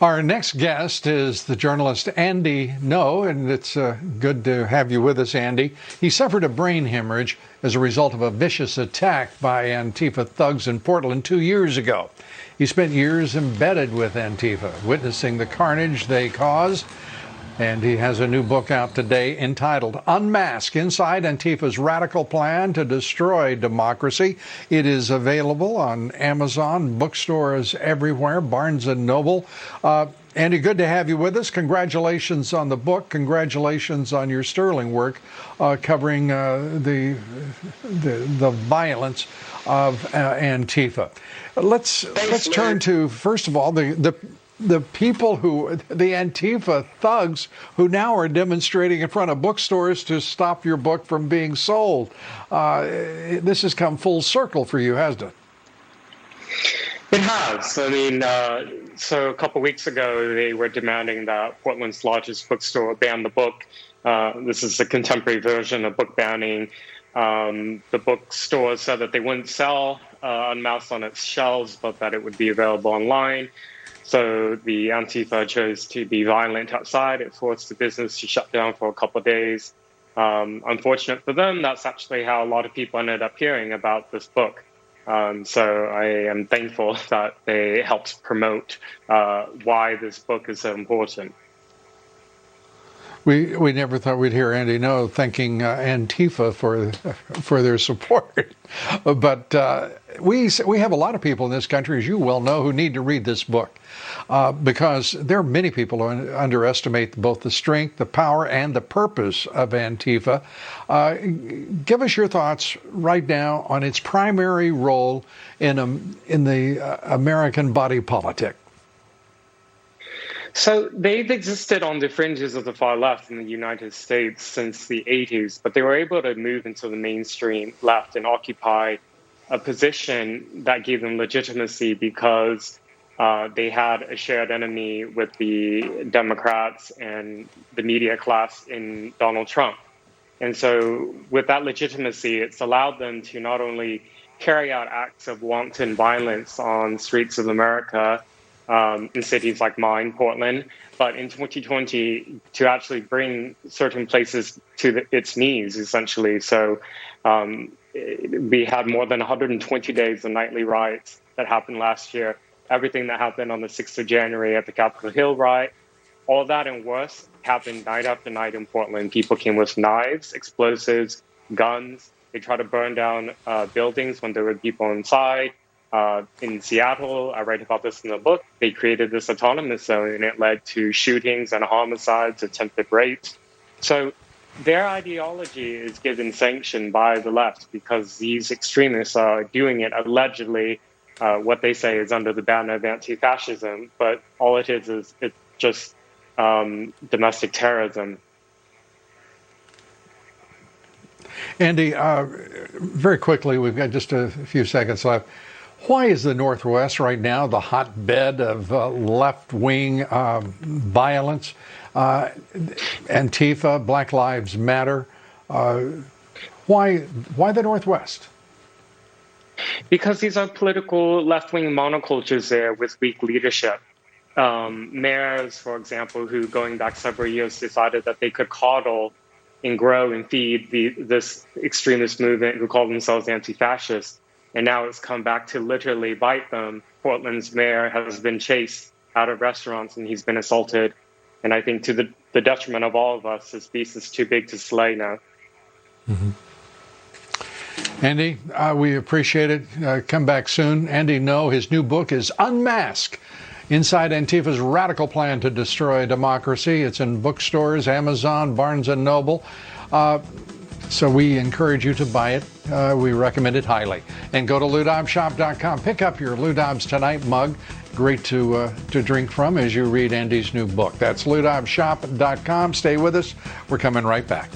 Our next guest is the journalist Andy Ngo, and it's good to have you with us, Andy. He suffered a brain hemorrhage as a result of a vicious attack by Antifa thugs in Portland 2 years ago. He spent years embedded with Antifa, witnessing the carnage they caused. And he has a new book out today entitled Unmask: Inside Antifa's Radical Plan to Destroy Democracy. It is available on Amazon, bookstores everywhere, Barnes & Noble. Andy, good to have you with us. Congratulations on the book. Congratulations on your sterling work covering the violence of Antifa. Let's turn to, first of all, the people the Antifa thugs who now are demonstrating in front of bookstores to stop your book from being sold. This has come full circle for you, hasn't it? It has. I mean, so a couple of weeks ago, they were demanding that Portland's largest bookstore ban the book. This is a contemporary version of book banning. The bookstore said that they wouldn't sell Unmasked on its shelves, but that it would be available online. So the Antifa chose to be violent outside. It forced the business to shut down for a couple of days. Unfortunate for them, that's actually how a lot of people ended up hearing about this book. So I am thankful that they helped promote why this book is so important. We never thought we'd hear Andy Ngo thanking Antifa for their support, but we have a lot of people in this country, as you well know, who need to read this book because there are many people who underestimate both the strength, the power, and the purpose of Antifa. Give us your thoughts right now on its primary role in the American body politic. So they've existed on the fringes of the far left in the United States since the 80s, but they were able to move into the mainstream left and occupy a position that gave them legitimacy because they had a shared enemy with the Democrats and the media class in Donald Trump. And so with that legitimacy, it's allowed them to not only carry out acts of wanton violence on streets of America, in cities like mine, Portland, but in 2020 to actually bring certain places to its knees, essentially. So we had more than 120 days of nightly riots that happened last year. Everything that happened on the 6th of January at the Capitol Hill riot, all that and worse happened night after night in Portland. People came with knives, explosives, guns. They tried to burn down buildings when there were people inside. In Seattle, I write about this in the book, they created this autonomous zone and it led to shootings and homicides, attempted rapes. So their ideology is given sanction by the left because these extremists are doing it allegedly, what they say is under the banner of anti-fascism, but all it is it's just domestic terrorism. Andy, very quickly, we've got just a few seconds left. Why is the Northwest right now the hotbed of left-wing violence? Antifa, Black Lives Matter. Why the Northwest? Because these are political left-wing monocultures there with weak leadership. Mayors, for example, who going back several years decided that they could coddle and grow and feed this extremist movement who call themselves anti-fascist. And now it's come back to literally bite them. Portland's mayor has been chased out of restaurants and he's been assaulted. And I think to the detriment of all of us, this beast is too big to slay now. Mm-hmm. Andy, we appreciate it. Come back soon. Andy Ngo, his new book is Unmask: Inside Antifa's Radical Plan to Destroy Democracy. It's in bookstores, Amazon, Barnes & Noble. So we encourage you to buy it. We recommend it highly. And go to LouDobbsShop.com. Pick up your Lou Dobbs Tonight mug. Great to drink from as you read Andy's new book. That's LouDobbsShop.com. Stay with us. We're coming right back.